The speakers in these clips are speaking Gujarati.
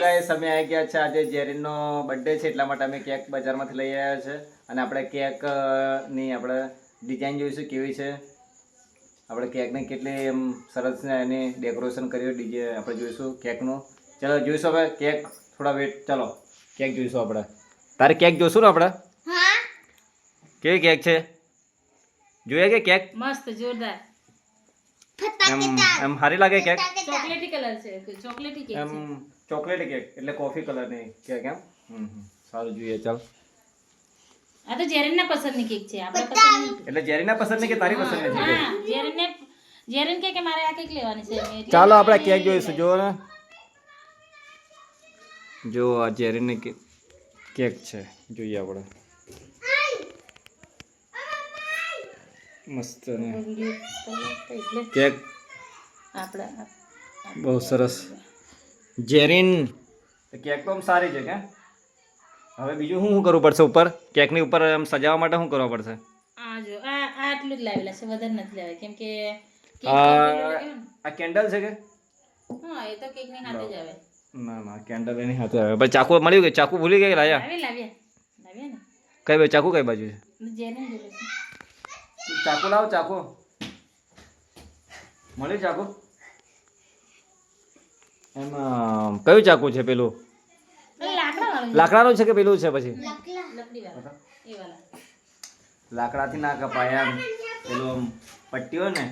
ગાઈસ અમે આવી ગયા છે આજે જેરીનનો બર્થડે છે એટલા માટે અમે કેક બજારમાંથી લઈ આવ્યા છે અને આપણે કેક ની આપણે ડિઝાઇન જોઈશું કેવી છે આપણે કેકને કેટલી એમ સરસ ને એની ડેકોરેશન કર્યું ડીજે આપણે જોઈશું કેકનું ચલો જોઈશું હવે કેક થોડા વેટ ચલો કેક જોઈશું આપણે તારે કેક જોઈશું ને આપણે હા કેવી કેક છે જોઈએ કે કેક મસ્ત જોરદાર એમ એમ સારી લાગે કેક ચોકલેટી કલર છે ચોકલેટી કેક એમ છે ચોકલેટી કેક એટલે કોફી કલરની કેક એમ સારું જોઈએ ચાલ આ તો જેરીનના પસંદની કેક છે આપણે પસંદ એટલે જેરીના પસંદ નહીં કે તારી પસંદ છે કેક? હા જેરીન કે મારે આ કેક લેવાની છે એટલે ચાલો આપણે કેક જોઈશું જો ને જો આ જેરીની કેક છે જોઈએ આપણે મસ્ત ને એટલે કેક આપણે બહુ સરસ જેરીન કેક તો આમ સારી છે કે હવે બીજું શું કરવું પડશે ઉપર કેકની ઉપર આમ સજાવવા માટે શું કરવું પડશે આ જો આ આટલું જ લાવેલા છે વધારે નથી લાવ્યા કેમ કે કેક આ કેન્ડલ છે કે હા એ તો કેક ની હાથે જ આવે ના ના કેન્ડલ એની હાથે આવે પછી ચાકુ મળ્યું કે ચાકુ ભૂલી ગઈ લાયા લાવ્યા ને કઈ બાજુ ચાકુ કઈ બાજુ છે જેરીન જોડે છે ચાકુ લાવ ચાકુ મળ્યું ચાકુ એમાં કયું ચાકુ છે પેલું લાકડા વાળું લાકડાનું છે કે પેલું છે પછી લકડી વાળા એ વાળા લાકડાથી ના કપાય એમ પેલું આમ પટ્ટી હોય ને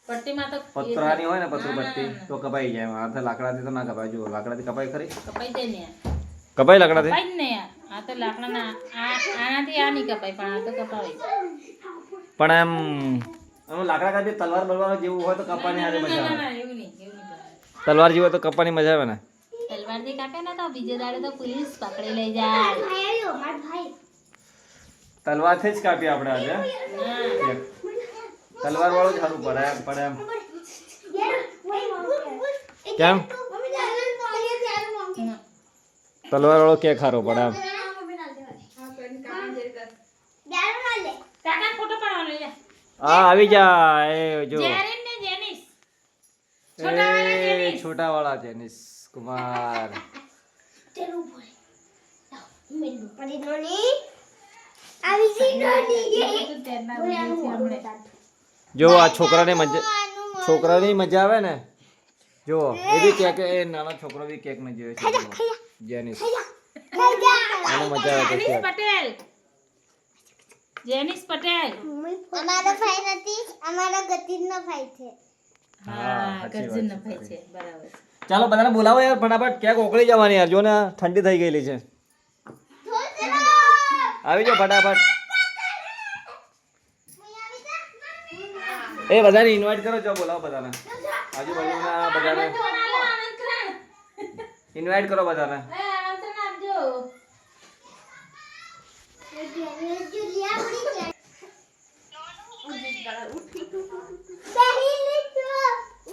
પટ્ટીમાં તો પતરાની હોય ને પતરું પટ્ટી તો કપાઈ જાય આ લાકડાથી તો ના કપાય જો લાકડાથી કપાય ખરી કપાઈ જાય ને કપાય લાકડાથી કપાઈ જ ને યાર આ તો લાકડાના આનાથી આ નહીં કપાય પણ આ તો કપાય પણ એમ લાકડા કાપી તલવાર બલવાર જેવું હોય તો કપાની હારે મજા આવે ના એવું નહીં કરાય તલવાર જેવું હોય તો કપાની મજા આવે ને તલવારથી કાપે ને તો બીજે દાડે તો પોલીસ પકડી લઈ જાય તલવારથી જ કાપી આપણે આજે કેક. તલવાર વાળો જ સારું પડે એમ કેમ તલવાર વાળો કેક સારો પડે એમ કાકા ફોટો પાડવાનો લે હા આવી જા એ જો જેરીન ને જેનિસ એ છોટા વાળા જેનિસ કુમાર જો આ છોકરાની મજા આવે ને જો એ બી કેક એ નાનો છોકરો બી કેક ને જોવે છે જેનિસ એને મજા આવે છે જેનિસ કેક. પટેલ જેનિસ પટેલ અમારો ભાઈ નથી અમારો ગતિનો ભાઈ છે હા સાચી ગર્જન વાત ન છે, ભાઈ છે બરાબર ચાલો બધાને બોલાવો યાર ફટાફટ કેક ઓગળી જવાની યાર જો ને ઠંડી થઈ ગયેલી છે આવી જાઓ ફટાફટ એ બધાને ઇન્વાઇટ કરો જો બોલાવો બધાને આજુબાજુના બધાને ઇન્વાઇટ કરો બધાને આમંત્રણ આપજો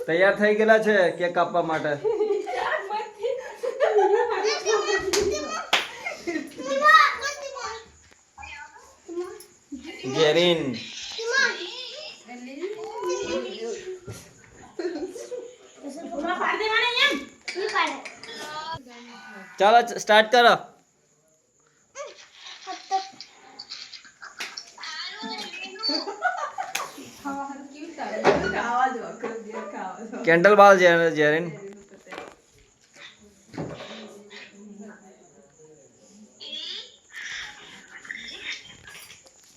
તૈયાર થઈ ગયેલા છે કેક કાપવા માટે જેરીન ચાલો સ્ટાર્ટ કરો કેન્ડલ બાળ જેરીન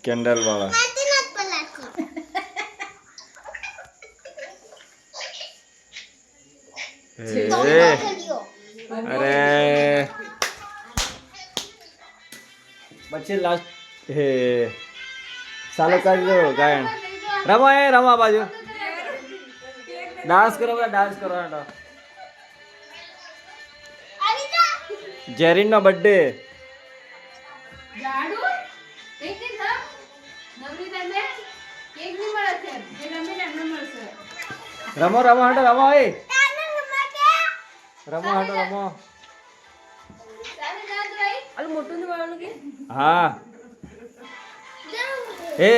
કેન્ડલ વાળા અરે પછી લાસ્ટ હે ચાલો કરી દો ગાયન રમો એ રમવા બાજુ ડાન્સ કરો બધા ડાન્સ કરો હેડો જેરીન નો બર્થડે રમો રમો હેડો રમો એ રમો હેડો રમો હા હે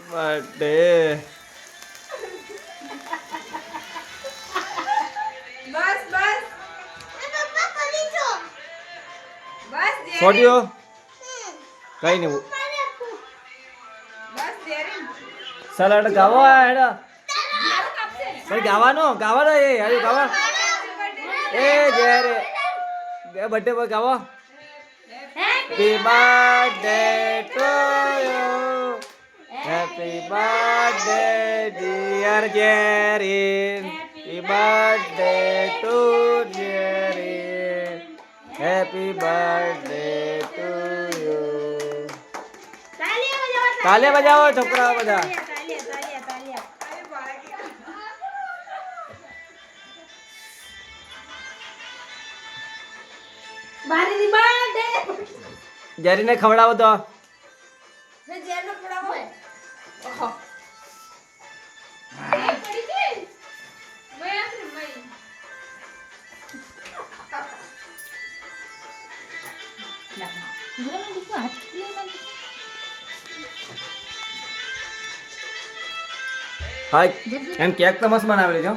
બર્થડે છોડ્યો કઈ નહીં સલાડ ગાવા હેડા ગાવાનો એ યાર ગાવા એ જેરે બર્થડે પર ગાવા happy birthday to you happy birthday dear Jerin happy birthday to Jerin happy birthday to you તાલિયા બજાવો છોકરાઓ બધા જેરીને ખવડાવો તો હા એમ કેક તો મસ્ત બનાવેલી છો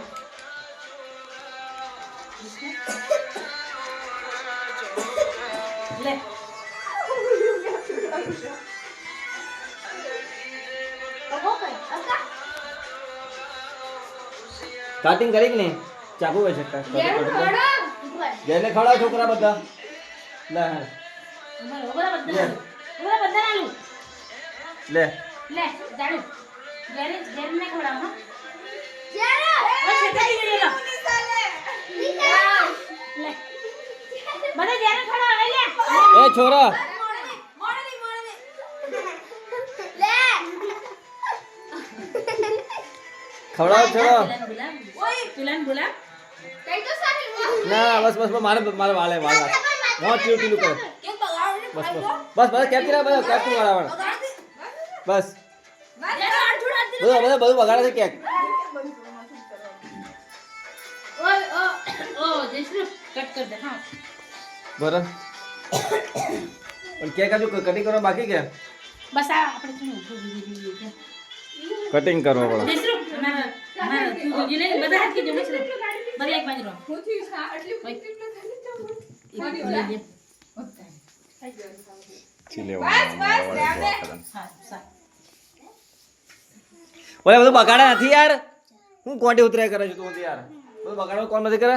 કાટિંગ કરી કે નહીં ચાકુ હોય છે જેને ખવડાવો છોકરા બધા લે લે એ છોરા ખવડાવો છોરો ના બસ બસ મારે મારે વાલે વાલે મોં ટીલું ટીલું કરો બસ બસ બસ બસ કેપ કરા બસ કેપ કરાવણ બસ બધું બગાડે છે કેક કટ કર દે હા બરાબર પણ કેક હજુ કટિંગ કરવા બાકી કે બસ આ આપણે કટિંગ કરવા પડે બધા હાથ કીધું બધા એક બાજુ રહો ઓલે બધું બગાડે નથી યાર હું કોંટી ઉતરાય કરે છે તું યાર બધું બગાડો કોણ નથી કરે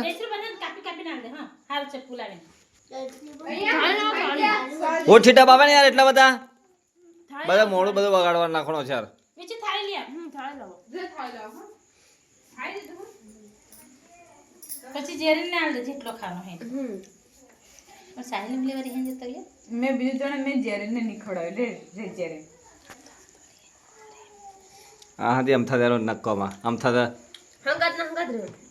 કાપી કાપી નાખ દે હા હાલ ચપ્પુ લાવીને ઓ છીટા બાબા ને યાર એટલા બધા બધા મોડું બધું બગાડવા નાખવાનો છે યાર નીચે થાળી લે થાળી લાવો પછી જેરીને આલ દે જેટલો ખાવાનો હે પણ સાહેબ લેવારી હે જતો યાર મેં બીજું જણે મેં જેરીને નહીં ખવડાવ્યું લે જેરી હા હા આમ થતા નક્કોમાં આમ થતા હંગાત રહ્યો